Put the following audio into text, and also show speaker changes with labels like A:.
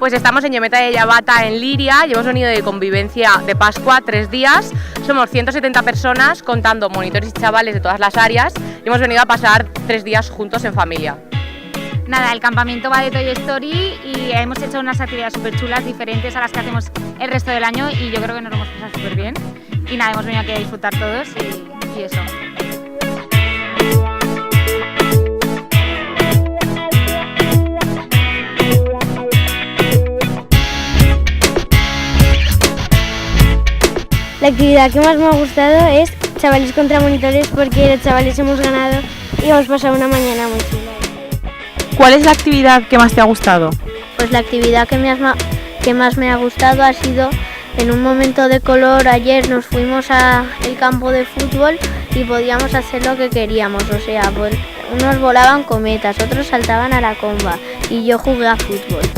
A: Pues estamos en Yometa de Yavata, en Liria, y hemos venido de convivencia de Pascua 3 días. Somos 170 personas, contando monitores y chavales de todas las áreas, y hemos venido a pasar 3 días juntos en familia.
B: Nada, el campamento va de Toy Story y hemos hecho unas actividades súper chulas, diferentes a las que hacemos el resto del año, y yo creo que nos lo hemos pasado súper bien. Y nada, hemos venido aquí a disfrutar todos y eso.
C: La actividad que más me ha gustado es Chavales contra Monitores, porque los chavales hemos ganado y hemos pasado una mañana muy chula.
D: ¿Cuál es la actividad que más te ha gustado?
C: Pues la actividad que más me ha gustado ha sido, en un momento de color, ayer nos fuimos al campo de fútbol y podíamos hacer lo que queríamos, o sea, unos volaban cometas, otros saltaban a la comba y yo jugué a fútbol.